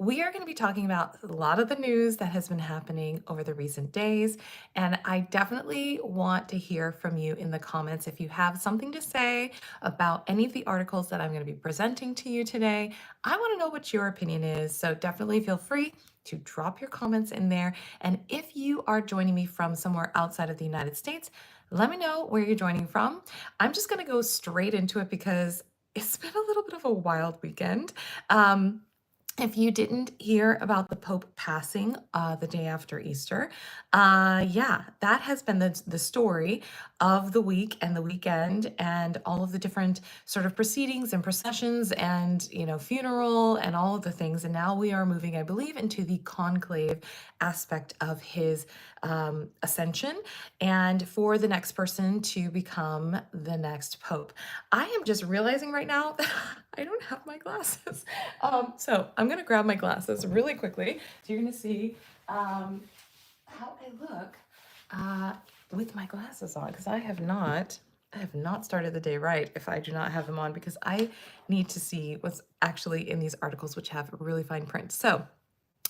we are going to be talking about a lot of the news that has been happening over the recent days. And I definitely want to hear from you in the comments if you have something to say about any of the articles that I'm going to be presenting to you today. I want to know what your opinion is. So definitely feel free to drop your comments in there. And if you are joining me from somewhere outside of the United States, let me know where you're joining from. I'm just going to go straight into it because it's been a little bit of a wild weekend. If you didn't hear about the Pope passing the day after Easter, yeah, that has been the story of the week and the weekend, and all of the different sort of proceedings and processions and, funeral and all of the things. And now we are moving, I believe, into the conclave aspect of his ascension and for the next person to become the next Pope. I am just realizing right now that I don't have my glasses. So I'm gonna grab my glasses really quickly. So you're gonna see how I look with my glasses on, because I have not started the day right if I do not have them on, because I need to see what's actually in these articles, which have really fine print. So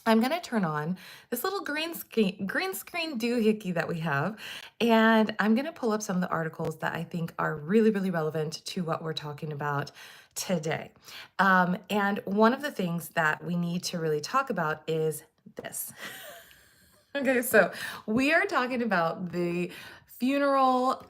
I'm going to turn on this little green screen doohickey that we have, and I'm going to pull up some of the articles that I think are really, really relevant to what we're talking about today. And one of the things that we need to really talk about is this. Okay, so we are talking about the funeral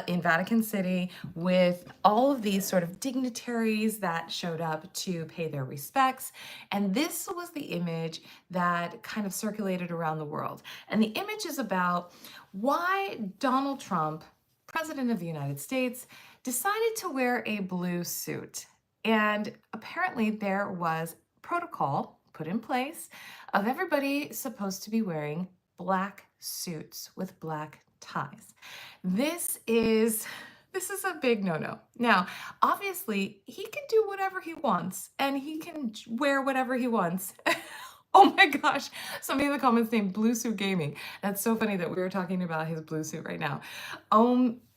in Vatican City with all of these sort of dignitaries that showed up to pay their respects. And this was the image that kind of circulated around the world. And the image is about why Donald Trump, President of the United States, decided to wear a blue suit. And apparently there was protocol put in place of everybody supposed to be wearing black suits with black ties. This is a big no-no. Now, obviously, he can do whatever he wants and he can wear whatever he wants. Oh my gosh, somebody in the comments named Blue Suit Gaming. That's so funny that we were talking about his blue suit right now.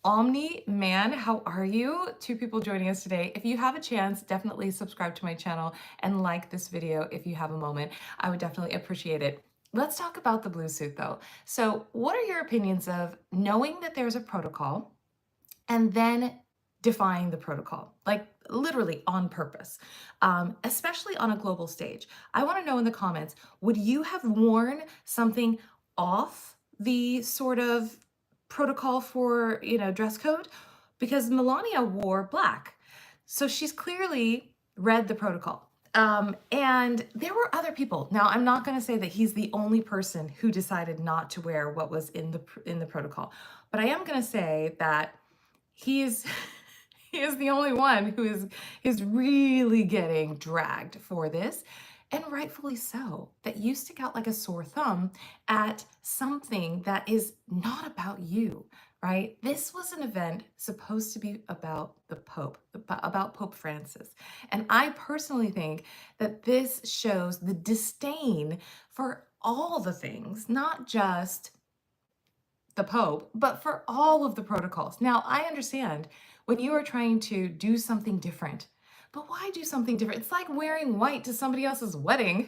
Omni Man, how are you? Two people joining us today. If you have a chance, definitely subscribe to my channel and like this video if you have a moment. I would definitely appreciate it. Let's talk about the blue suit though. So what are your opinions of knowing that there's a protocol and then defying the protocol, like literally on purpose, especially on a global stage? I want to know in the comments, would you have worn something off the sort of protocol for, dress code? Because Melania wore black. So she's clearly read the protocol. And there were other people. Now, I'm not going to say that he's the only person who decided not to wear what was in the protocol, but I am going to say that he is the only one who is really getting dragged for this, and rightfully so. That you stick out like a sore thumb at something that is not about you, right? This was an event supposed to be about the Pope, about Pope Francis. And I personally think that this shows the disdain for all the things, not just the Pope, but for all of the protocols. Now, I understand when you are trying to do something different, but why do something different? It's like wearing white to somebody else's wedding.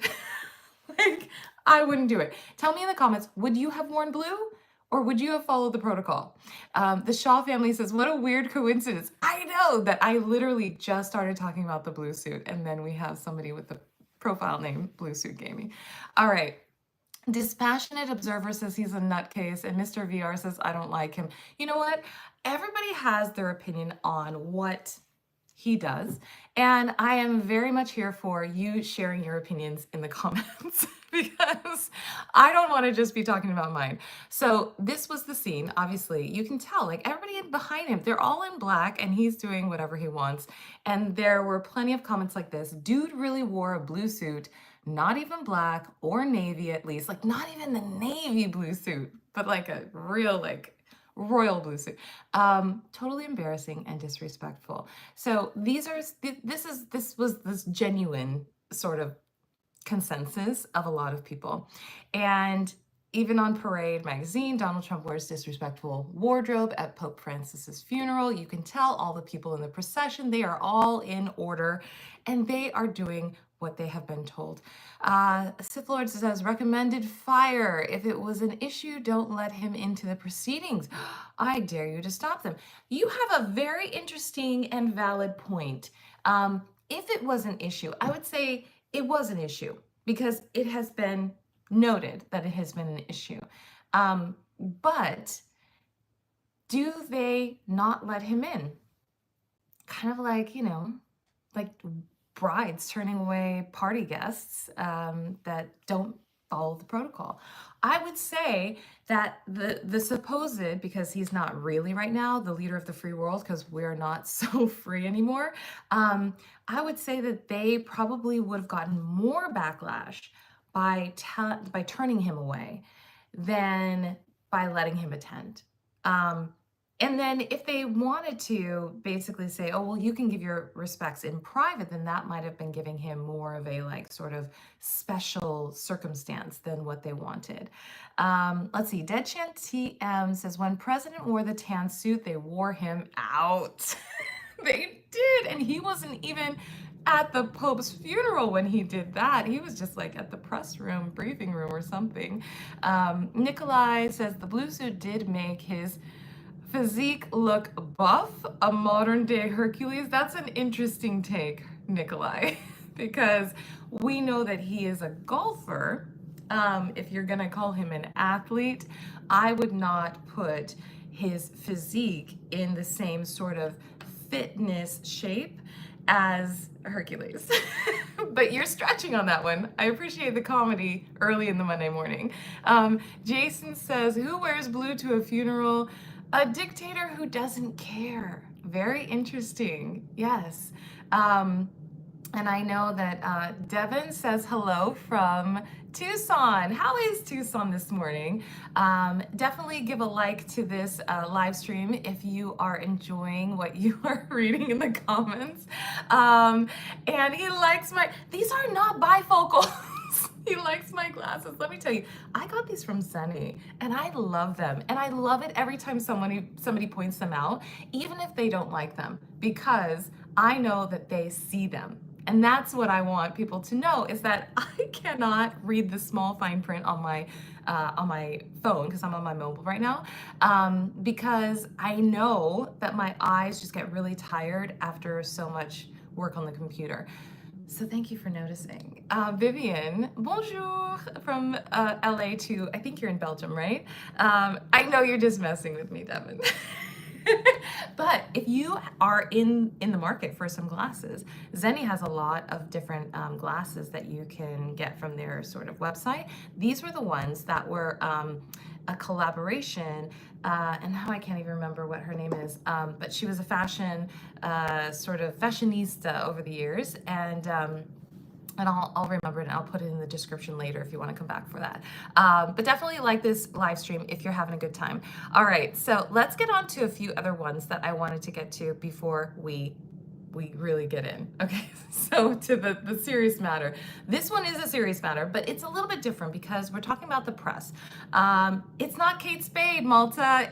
Like, I wouldn't do it. Tell me in the comments, would you have worn blue or would you have followed the protocol? The Shaw family says, what a weird coincidence. I know that I literally just started talking about the blue suit, and then we have somebody with the profile name Blue Suit Gaming. All right. Dispassionate Observer says he's a nutcase, and Mr. VR says, I don't like him. You know what? Everybody has their opinion on what he does, and I am very much here for you sharing your opinions in the comments because I don't want to just be talking about mine. So this was the scene. Obviously, you can tell, like, everybody behind him, they're all in black, and he's doing whatever he wants. And there were plenty of comments like this. Dude really wore a blue suit, not even black or navy, at least, like not even the navy blue suit, but like a real, like, royal blue suit. Totally embarrassing and disrespectful. So this was this genuine sort of consensus of a lot of people. And even on Parade magazine, Donald Trump wears disrespectful wardrobe at Pope Francis's funeral. You can tell all the people in the procession, they are all in order and they are doing what they have been told. Sith Lord says, recommended fire. If it was an issue, don't let him into the proceedings. I dare you to stop them. You have a very interesting and valid point. If it was an issue, I would say it was an issue because it has been noted that it has been an issue. But do they not let him in? Kind of like, like brides turning away party guests that don't follow the protocol. I would say that the supposed, because he's not really right now the leader of the free world, because we're not so free anymore, I would say that they probably would have gotten more backlash by turning him away than by letting him attend. And then if they wanted to basically say, oh, well, you can give your respects in private, then that might have been giving him more of a like sort of special circumstance than what they wanted. Let's see. Deadchan TM says, when President wore the tan suit, they wore him out. They did. And he wasn't even at the Pope's funeral when he did that. He was just like at the press room, briefing room or something. Nikolai says the blue suit did make his physique look buff, a modern day Hercules. That's an interesting take, Nikolai, because we know that he is a golfer. If you're gonna call him an athlete, I would not put his physique in the same sort of fitness shape as Hercules. But you're stretching on that one. I appreciate the comedy early in the Monday morning. Jason says, who wears blue to a funeral? A dictator who doesn't care. Very interesting. Yes. And I know that Devin says hello from Tucson. How is Tucson this morning? Definitely give a like to this live stream if you are enjoying what you are reading in the comments. And he likes these are not bifocals. He likes my glasses. Let me tell you, I got these from Zenny and I love them. And I love it every time somebody points them out, even if they don't like them, because I know that they see them. And that's what I want people to know, is that I cannot read the small fine print on my phone, because I'm on my mobile right now, because I know that my eyes just get really tired after so much work on the computer. So thank you for noticing. Vivian, bonjour from LA to, I think you're in Belgium, right? I know you're just messing with me, Devin. But if you are in the market for some glasses, Zenny has a lot of different glasses that you can get from their sort of website. These were the ones that were a collaboration, and now I can't even remember what her name is, but she was a fashion sort of fashionista over the years, and I'll remember it and I'll put it in the description later if you want to come back for that. But definitely like this live stream if you're having a good time. All right, so let's get on to a few other ones that I wanted to get to before we really get in. Okay, so to the serious matter. This one is a serious matter, but it's a little bit different because we're talking about the press. It's not Kate Spade, Malta.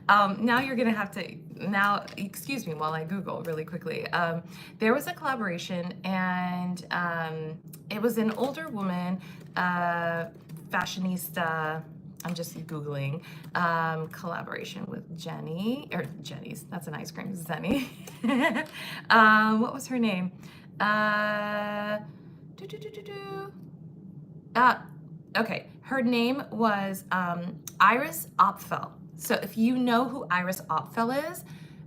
Now you're gonna have to, excuse me while I Google really quickly. There was a collaboration, and it was an older woman, fashionista, I'm just Googling, collaboration with Jenny's, that's an ice cream, Zenny. What was her name? Okay, her name was Iris Opfel. So if you know who Iris Opfel is,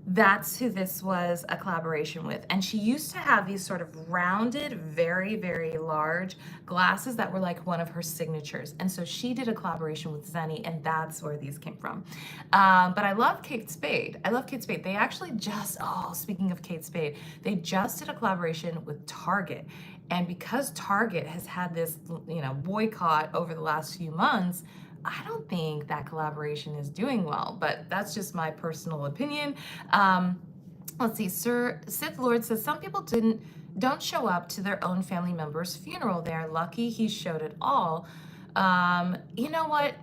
that's who this was a collaboration with. And she used to have these sort of rounded, very, very large glasses that were like one of her signatures. And so she did a collaboration with Zenny, and that's where these came from. But I love Kate Spade. They actually just, speaking of Kate Spade, they just did a collaboration with Target. And because Target has had this, boycott over the last few months, I don't think that collaboration is doing well, but that's just my personal opinion. Let's see, Sith Lord says, some people don't show up to their own family member's funeral. They're lucky he showed it all. You know what?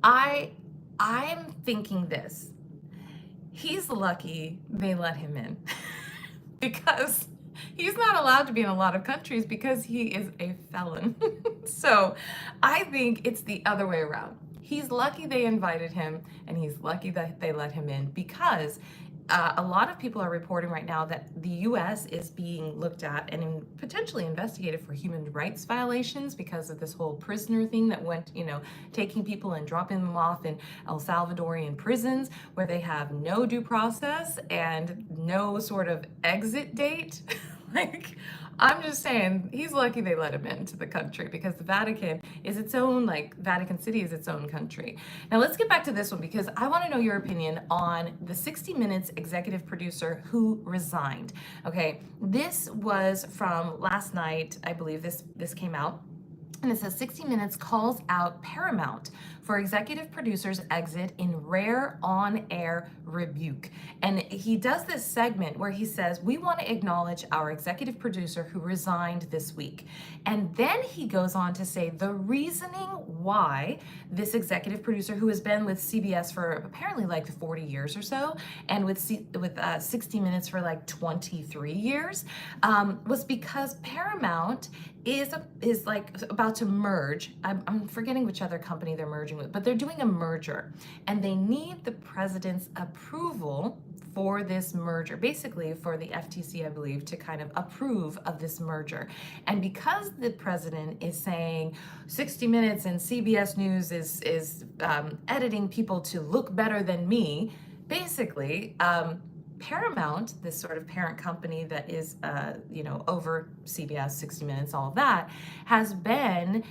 I'm thinking this. He's lucky they let him in because He's not allowed to be in a lot of countries because he is a felon. So I think it's the other way around. He's lucky they invited him, and he's lucky that they let him in because a lot of people are reporting right now that the US is being looked at and potentially investigated for human rights violations because of this whole prisoner thing that went, taking people and dropping them off in El Salvadorian prisons where they have no due process and no sort of exit date. Like, I'm just saying, he's lucky they let him into the country because the Vatican is its own, Vatican City is its own country. Now, let's get back to this one because I want to know your opinion on the 60 Minutes executive producer who resigned. Okay, this was from last night, I believe this came out. And it says 60 Minutes calls out Paramount for executive producer's exit in rare on-air rebuke. And he does this segment where he says, we want to acknowledge our executive producer who resigned this week. And then he goes on to say the reasoning why this executive producer, who has been with CBS for apparently 40 years or so, and with 60 Minutes for 23 years, was because Paramount is about to merge. I'm forgetting which other company they're merging with, but they're doing a merger, and they need the president's approval for this merger, basically for the FTC, I believe, to kind of approve of this merger. And because the president is saying 60 Minutes and CBS News is editing people to look better than me, basically, Paramount, this sort of parent company that is, over CBS, 60 Minutes, all of that, has been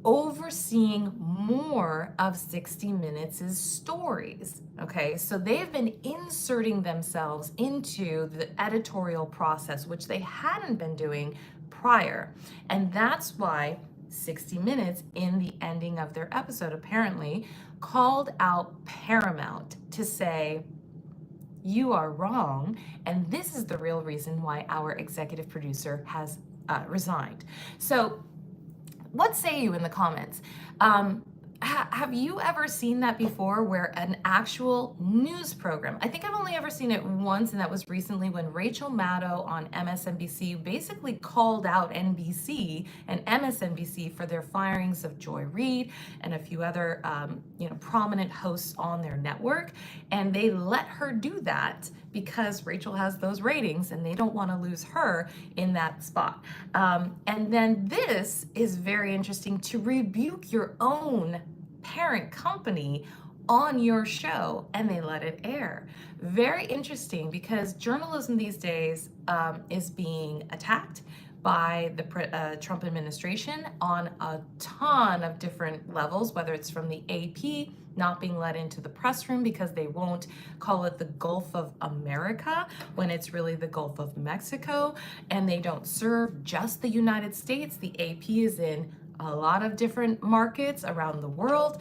overseeing more of 60 Minutes' stories. Okay, so they've been inserting themselves into the editorial process, which they hadn't been doing prior. And that's why 60 Minutes, in the ending of their episode, apparently called out Paramount to say, you are wrong, and this is the real reason why our executive producer has resigned. So what say you in the comments? Have you ever seen that before, where an actual news program, I think I've only ever seen it once, and that was recently when Rachel Maddow on MSNBC basically called out NBC and MSNBC for their firings of Joy Reid and a few other prominent hosts on their network, and they let her do that because Rachel has those ratings and they don't want to lose her in that spot. And then this is very interesting, to rebuke your own parent company on your show, and they let it air. Very interesting, because journalism these days is being attacked by the Trump administration on a ton of different levels, whether it's from the AP not being let into the press room because they won't call it the Gulf of America when it's really the Gulf of Mexico, and they don't serve just the United States. The AP is in a lot of different markets around the world,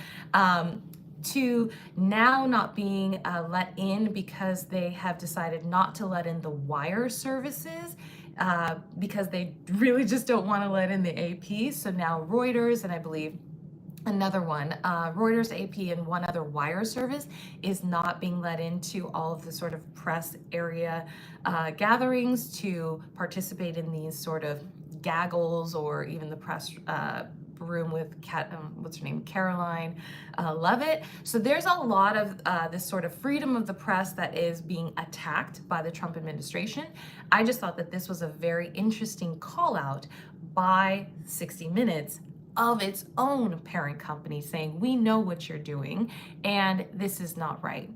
to now not being let in because they have decided not to let in the wire services, because they really just don't want to let in the AP. So now Reuters, and I believe another one, Reuters, AP, and one other wire service is not being let into all of the sort of press area gatherings to participate in these sort of gaggles, or even the press room with what's her name, Caroline Levitt. So there's a lot of this sort of freedom of the press that is being attacked by the Trump administration. I just thought that this was a very interesting call out by 60 Minutes of its own parent company, saying, we know what you're doing and this is not right.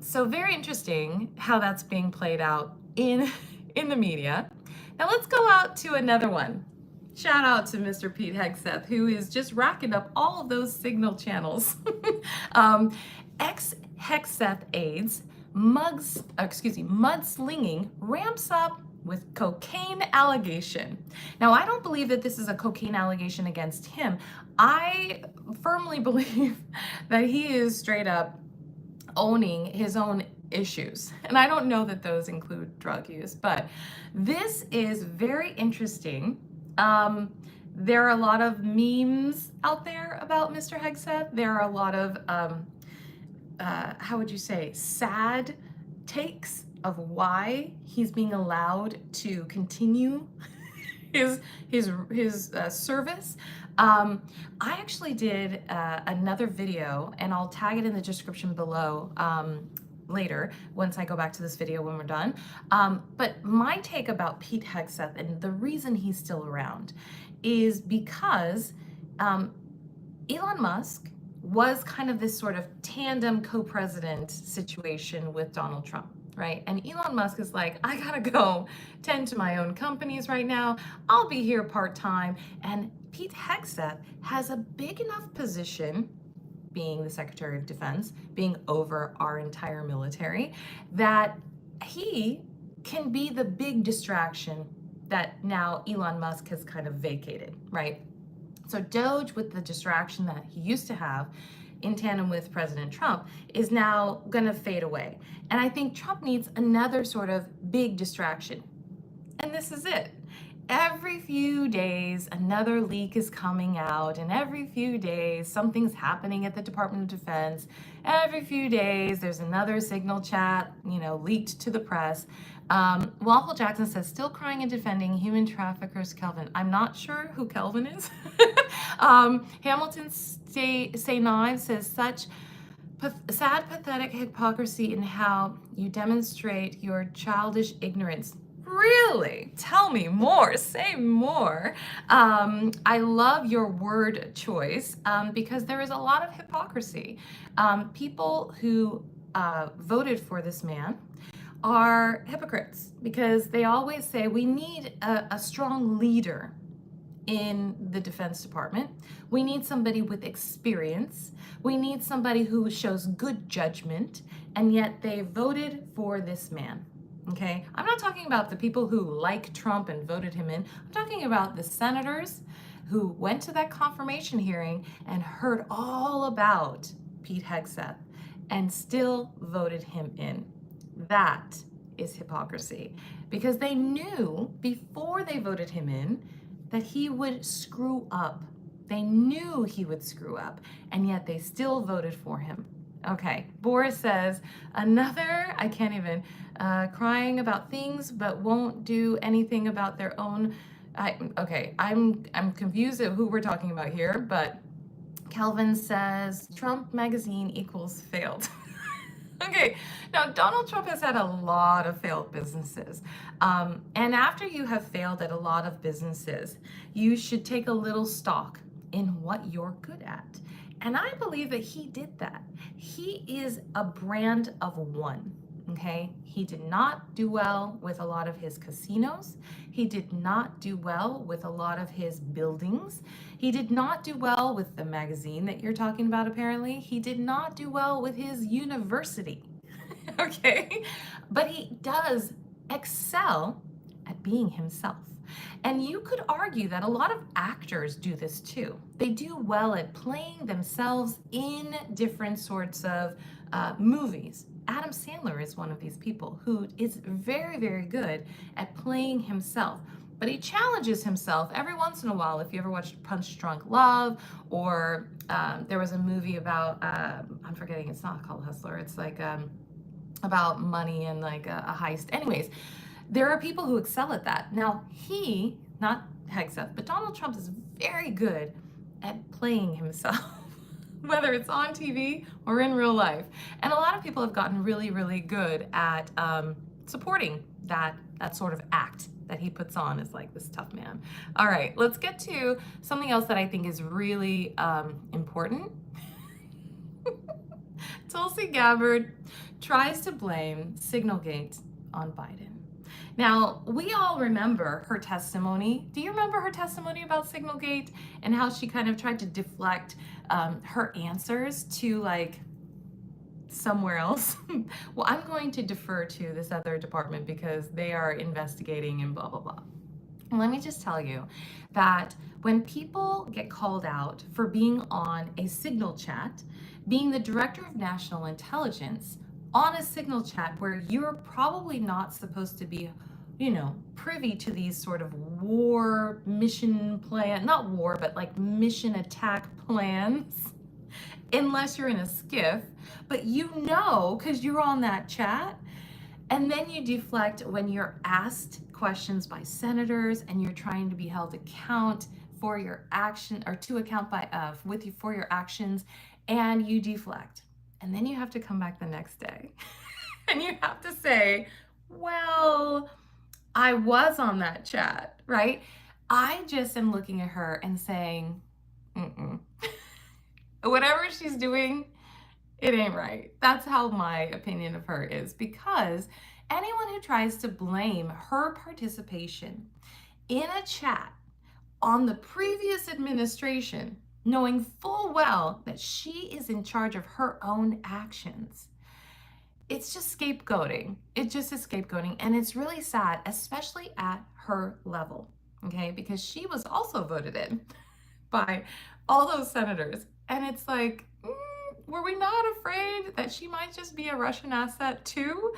So very interesting how that's being played out in the media. Now let's go out to another one. Shout out to Mr. Pete Hegseth, who is just racking up all of those signal channels. Ex-Hegseth aides, mudslinging ramps up with cocaine allegation. Now, I don't believe that this is a cocaine allegation against him. I firmly believe that he is straight up owning his own issues. And I don't know that those include drug use, but this is very interesting. There are a lot of memes out there about Mr. Hegseth. There are a lot of, how would you say, sad takes of why he's being allowed to continue his service. I actually did another video, and I'll tag it in the description below later once I go back to this video when we're done. But my take about Pete Hegseth and the reason he's still around is because Elon Musk was kind of this sort of tandem co-president situation with Donald Trump, right? And Elon Musk is like, I gotta go tend to my own companies right now. I'll be here part-time. And Pete Hegseth has a big enough position, being the Secretary of Defense, being over our entire military, that he can be the big distraction that now Elon Musk has kind of vacated, right? So Doge, with the distraction that he used to have in tandem with President Trump, is now going to fade away. And I think Trump needs another sort of big distraction. And this is it. Every few days, another leak is coming out, and every few days, something's happening at the Department of Defense. Every few days, there's another signal chat, leaked to the press. Waffle Jackson says, still crying and defending human traffickers, Kelvin. I'm not sure who Kelvin is. Hamilton Say Knives says, such sad, pathetic hypocrisy in how you demonstrate your childish ignorance. Really? Tell me more. Say more. I love your word choice because there is a lot of hypocrisy. People who voted for this man are hypocrites because they always say we need a strong leader in the Defense Department. We need somebody with experience. We need somebody who shows good judgment, and yet they voted for this man. Okay, I'm not talking about the people who like Trump and voted him in. I'm talking about the senators who went to that confirmation hearing and heard all about Pete Hegseth and still voted him in. That is hypocrisy, because they knew before they voted him in that he would screw up. They knew he would screw up, and yet they still voted for him. Okay, Boris says, another, I can't even, crying about things but won't do anything about their own. I'm confused at who we're talking about here, but Calvin says, Trump magazine equals failed. Okay, now Donald Trump has had a lot of failed businesses. And after you have failed at a lot of businesses, you should take a little stock in what you're good at. And I believe that he did that. He is a brand of one, okay? He did not do well with a lot of his casinos. He did not do well with a lot of his buildings. He did not do well with the magazine that you're talking about, apparently. He did not do well with his university, okay? But he does excel at being himself. And you could argue that a lot of actors do this too. They do well at playing themselves in different sorts of movies. Adam Sandler is one of these people who is very, very good at playing himself. But he challenges himself every once in a while. If you ever watched Punch Drunk Love, or there was a movie about, I'm forgetting, it's not called Hustler. It's like about money and like a heist. Anyways, there are people who excel at that. Now, he, not Hegseth, but Donald Trump is very good at playing himself, whether it's on TV or in real life. And a lot of people have gotten really, really good at supporting that sort of act that he puts on as like this tough man. All right, let's get to something else that I think is really important. Tulsi Gabbard tries to blame Signalgate on Biden. Now, we all remember her testimony. Do you remember her testimony about Signalgate and how she kind of tried to deflect her answers to like somewhere else? Well, I'm going to defer to this other department because they are investigating and blah, blah, blah. And let me just tell you that when people get called out for being on a signal chat, being the director of national intelligence on a signal chat where you're probably not supposed to be, privy to these sort of war mission plan, not war, but like mission attack plans, unless you're in a skiff, but because you're on that chat, And then you deflect when you're asked questions by senators and you're trying to be held account for your action, or to account by with you for your actions, and you deflect. And then you have to come back the next day and you have to say, well, I was on that chat, right? I just am looking at her and saying, mm-mm. Whatever she's doing, it ain't right. That's how my opinion of her is, because anyone who tries to blame her participation in a chat on the previous administration, knowing full well that she is in charge of her own actions, it's just scapegoating. It just is scapegoating. And it's really sad, especially at her level, okay? Because she was also voted in by all those senators. And it's like, were we not afraid that she might just be a Russian asset too?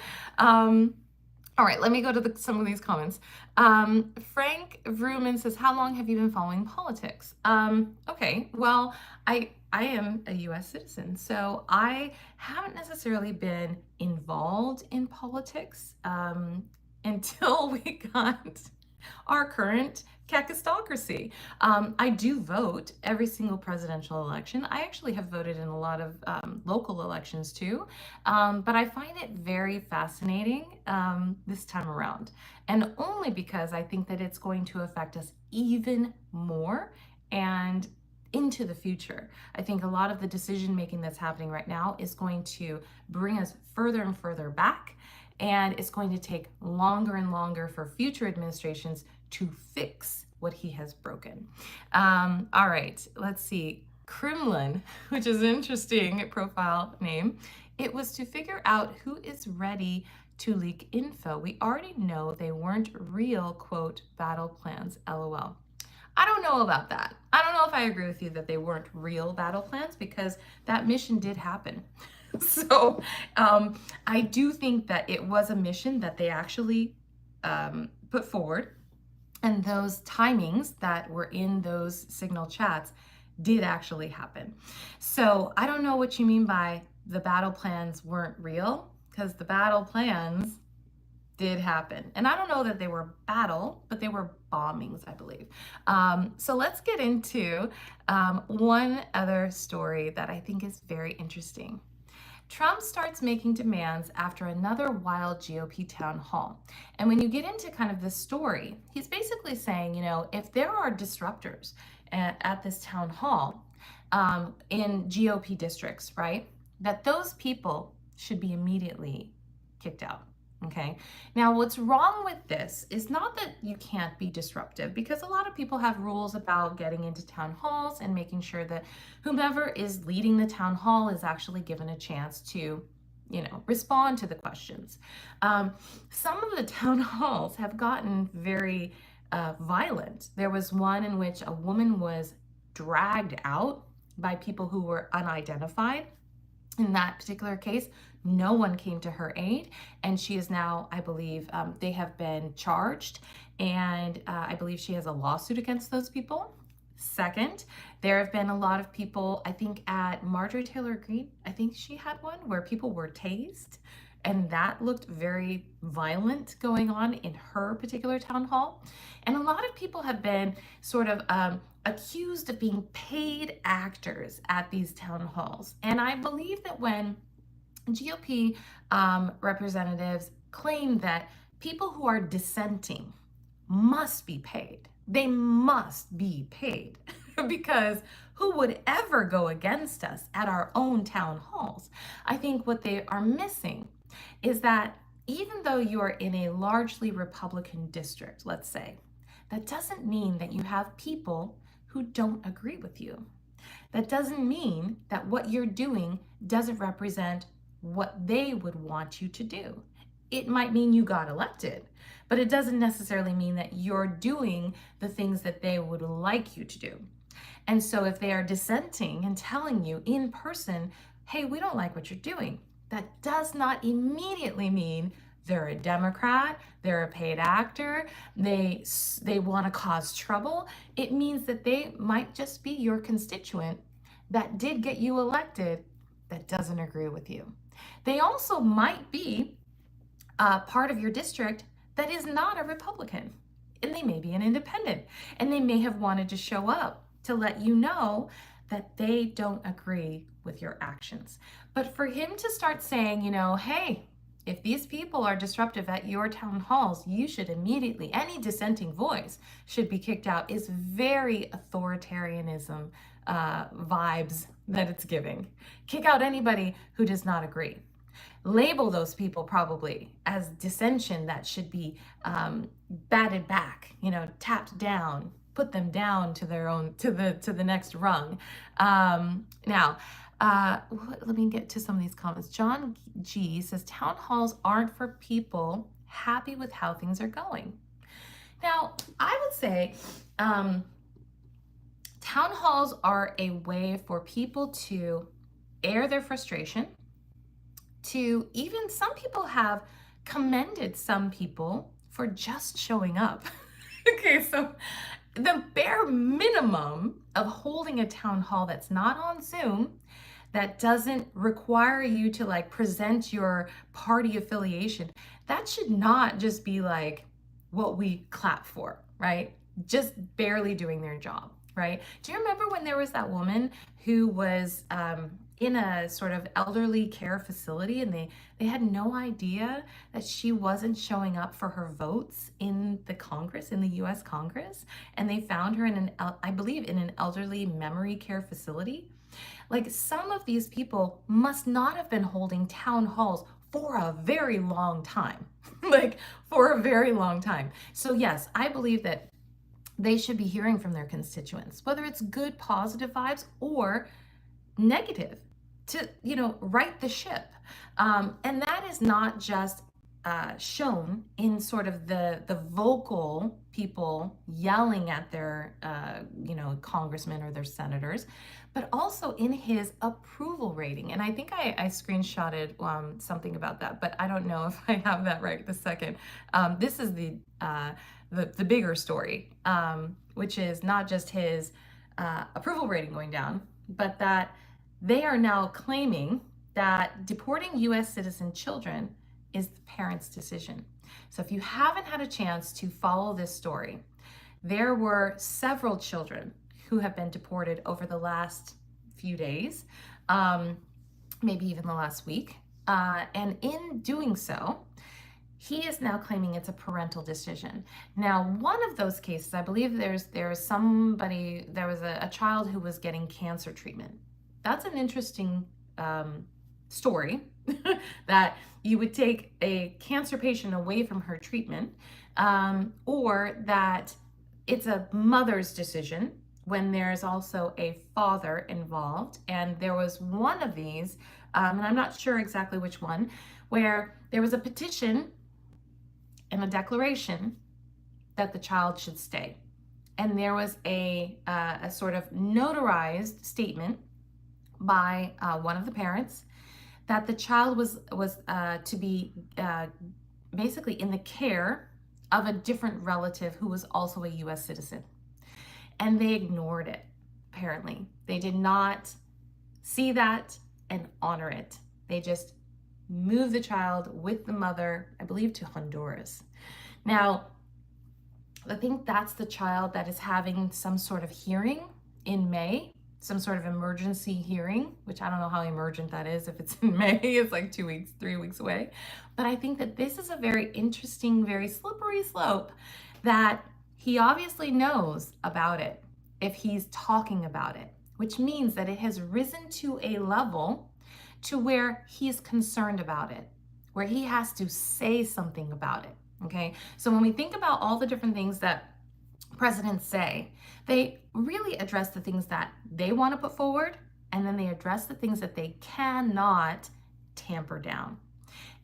All right, let me go to some of these comments. Frank Vrooman says, how long have you been following politics? Okay, well, I am a US citizen, so I haven't necessarily been involved in politics until we got our current kakistocracy. I do vote every single presidential election. I actually have voted in a lot of local elections too, but I find it very fascinating this time around, and only because I think that it's going to affect us even more and into the future. I think a lot of the decision making that's happening right now is going to bring us further and further back, and it's going to take longer and longer for future administrations to fix what he has broken. All right, let's see. Kremlin, which is an interesting profile name. It was to figure out who is ready to leak info. We already know they weren't real, quote, battle plans, LOL. I don't know about that. I don't know if I agree with you that they weren't real battle plans, because that mission did happen. So I do think that it was a mission that they actually put forward, and those timings that were in those signal chats did actually happen. So I don't know what you mean by the battle plans weren't real, because the battle plans did happen. And I don't know that they were battle, but they were bombings, I believe. So let's get into one other story that I think is very interesting. Trump starts making demands after another wild GOP town hall. And when you get into kind of this story, he's basically saying, you know, if there are disruptors at this town hall in GOP districts, right, that those people should be immediately kicked out. Okay. Now, what's wrong with this is not that you can't be disruptive, because a lot of people have rules about getting into town halls and making sure that whomever is leading the town hall is actually given a chance to, you know, respond to the questions. Some of the town halls have gotten very violent. There was one in which a woman was dragged out by people who were unidentified. In that particular case, no one came to her aid, and she is now, I believe, they have been charged, and I believe she has a lawsuit against those people. Second, there have been a lot of people, I think at Marjorie Taylor Greene, I think she had one where people were tased, and that looked very violent going on in her particular town hall. And a lot of people have been sort of accused of being paid actors at these town halls. And I believe that when GOP representatives claim that people who are dissenting must be paid, they must be paid because who would ever go against us at our own town halls? I think what they are missing is that even though you are in a largely Republican district, let's say, that doesn't mean that you have people who don't agree with you. That doesn't mean that what you're doing doesn't represent what they would want you to do. It might mean you got elected, but it doesn't necessarily mean that you're doing the things that they would like you to do. And so if they are dissenting and telling you in person, hey, we don't like what you're doing, that does not immediately mean they're a Democrat, they're a paid actor, they want to cause trouble. It means that they might just be your constituent that did get you elected that doesn't agree with you. They also might be part of your district that is not a Republican, and they may be an independent, and they may have wanted to show up to let you know that they don't agree with your actions. But for him to start saying, hey, if these people are disruptive at your town halls, you should immediately, any dissenting voice should be kicked out, is very authoritarianism vibes that it's giving. Kick out anybody who does not agree. Label those people probably as dissension that should be batted back, tapped down, put them down to their own, to the next rung. Now, let me get to some of these comments. John G says town halls aren't for people happy with how things are going. Now, I would say town halls are a way for people to air their frustration, to even some people have commended some people for just showing up. Okay, so the bare minimum of holding a town hall that's not on Zoom, that doesn't require you to like present your party affiliation, that should not just be like what we clap for, right? Just barely doing their job, right? Do you remember when there was that woman who was in a sort of elderly care facility, and they had no idea that she wasn't showing up for her votes in the Congress, in the US Congress, and they found her in I believe in an elderly memory care facility? Like, some of these people must not have been holding town halls for a very long time, like for a very long time. So yes, I believe that they should be hearing from their constituents, whether it's good, positive vibes or negative, to, right the ship. And that is not just shown in sort of the vocal people yelling at their, congressmen or their senators, but also in his approval rating. And I think I screenshotted something about that, but I don't know if I have that right this second. This is the bigger story, which is not just his approval rating going down, but that they are now claiming that deporting US citizen children is the parents' decision. So if you haven't had a chance to follow this story, there were several children who have been deported over the last few days, maybe even the last week. And in doing so, he is now claiming it's a parental decision. Now, one of those cases, I believe there was a child who was getting cancer treatment. That's an interesting story, that you would take a cancer patient away from her treatment, or that it's a mother's decision when there's also a father involved. And there was one of these, and I'm not sure exactly which one, where there was a petition and a declaration that the child should stay. And there was a sort of notarized statement by one of the parents that the child was to be basically in the care of a different relative who was also a US citizen. And they ignored it, apparently. They did not see that and honor it. They just moved the child with the mother, I believe, to Honduras. Now, I think that's the child that is having some sort of hearing in May, some sort of emergency hearing, which I don't know how emergent that is. If it's in May, it's like 2 weeks, 3 weeks away. But I think that this is a very interesting, very slippery slope that he obviously knows about it if he's talking about it, which means that it has risen to a level to where he's concerned about it, where he has to say something about it, okay? So when we think about all the different things that presidents say, they really address the things that they want to put forward, and then they address the things that they cannot tamper down.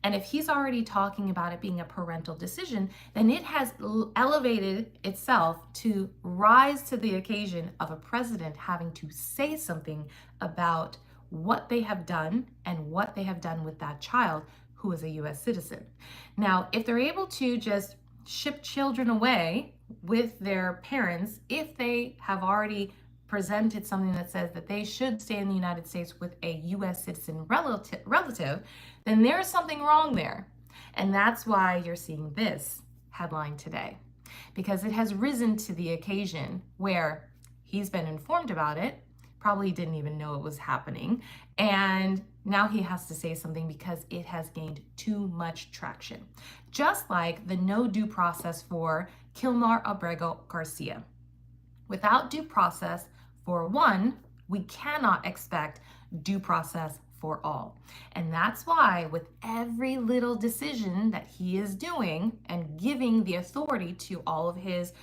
And if he's already talking about it being a parental decision, then it has elevated itself to rise to the occasion of a president having to say something about what they have done and what they have done with that child who is a US citizen. Now, if they're able to just ship children away with their parents, if they have already presented something that says that they should stay in the United States with a US citizen relative, then there's something wrong there. And that's why you're seeing this headline today, because it has risen to the occasion where he's been informed about it, probably didn't even know it was happening, and now he has to say something because it has gained too much traction. Just like the no due process for Kilmar Abrego Garcia. Without due process for one, we cannot expect due process for all. And that's why with every little decision that he is doing and giving the authority to all of his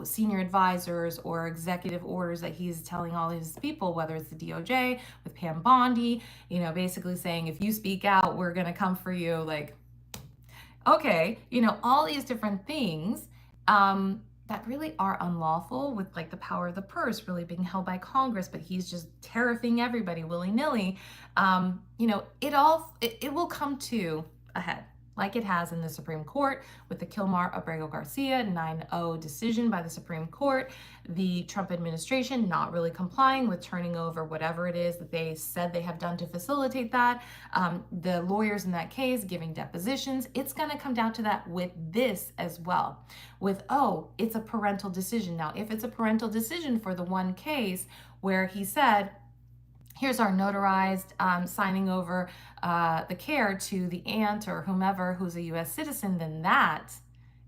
senior advisors or executive orders that he's telling all his people, whether it's the DOJ with Pam Bondi, basically saying, if you speak out, we're going to come for you. Like, okay, all these different things that really are unlawful, with like the power of the purse really being held by Congress, but he's just tariffing everybody willy-nilly. It will come to a head, like it has in the Supreme Court with the Kilmar Abrego Garcia 9-0 decision by the Supreme Court, the Trump administration not really complying with turning over whatever it is that they said they have done to facilitate that, the lawyers in that case giving depositions. It's going to come down to that with this as well, with, it's a parental decision. Now, if it's a parental decision for the one case where he said, here's our notarized signing over the care to the aunt or whomever who's a U.S. citizen, then that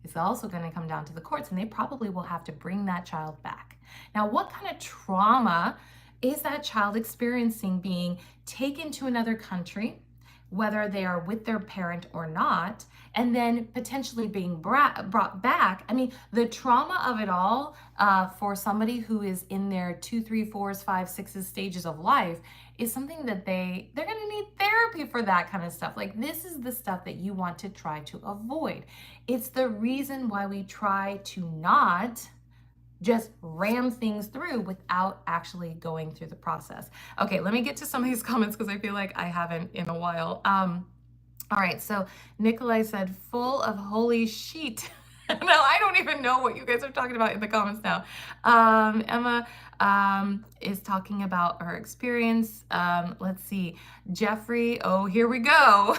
is also going to come down to the courts, and they probably will have to bring that child back. Now, what kind of trauma is that child experiencing being taken to another country, whether they are with their parent or not, and then potentially being brought back? I mean, the trauma of it all for somebody who is in their 2, 3, 4s, 5, 6s stages of life is something that they're going to need therapy for that kind of stuff. Like, this is the stuff that you want to try to avoid. It's the reason why we try to not just ram things through without actually going through the process. Okay, let me get to some of these comments because I feel like I haven't in a while. All right, so Nikolai said, full of holy sheet. No, I don't even know what you guys are talking about in the comments now. Emma is talking about her experience. Let's see. Jeffrey, oh, here we go.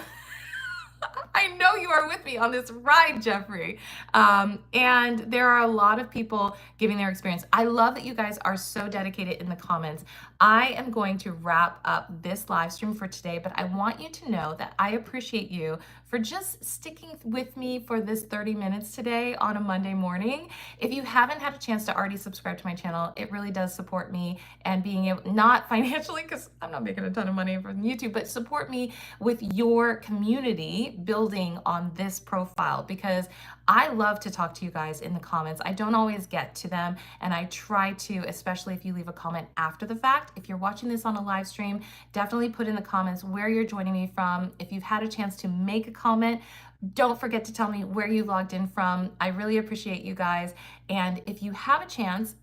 I know you are with me on this ride, Jeffrey. And there are a lot of people giving their experience. I love that you guys are so dedicated in the comments. I am going to wrap up this live stream for today, but I want you to know that I appreciate you for just sticking with me for this 30 minutes today on a Monday morning. If you haven't had a chance to already subscribe to my channel, it really does support me, and being able, not financially, because I'm not making a ton of money from YouTube, but support me with your community building on this profile, because I love to talk to you guys in the comments. I don't always get to them, and I try to, especially if you leave a comment after the fact. If you're watching this on a live stream, definitely put in the comments where you're joining me from. If you've had a chance to make a comment, don't forget to tell me where you logged in from. I really appreciate you guys. And if you have a chance,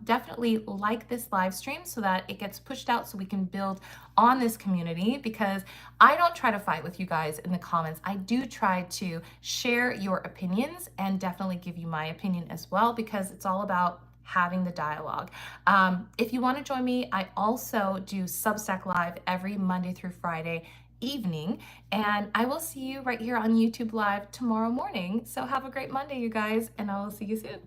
definitely like this live stream so that it gets pushed out so we can build on this community, because I don't try to fight with you guys in the comments. I do try to share your opinions and definitely give you my opinion as well, because it's all about having the dialogue. If you want to join me, I also do Substack Live every Monday through Friday evening, and I will see you right here on YouTube Live tomorrow morning. So have a great Monday, you guys, and I will see you soon.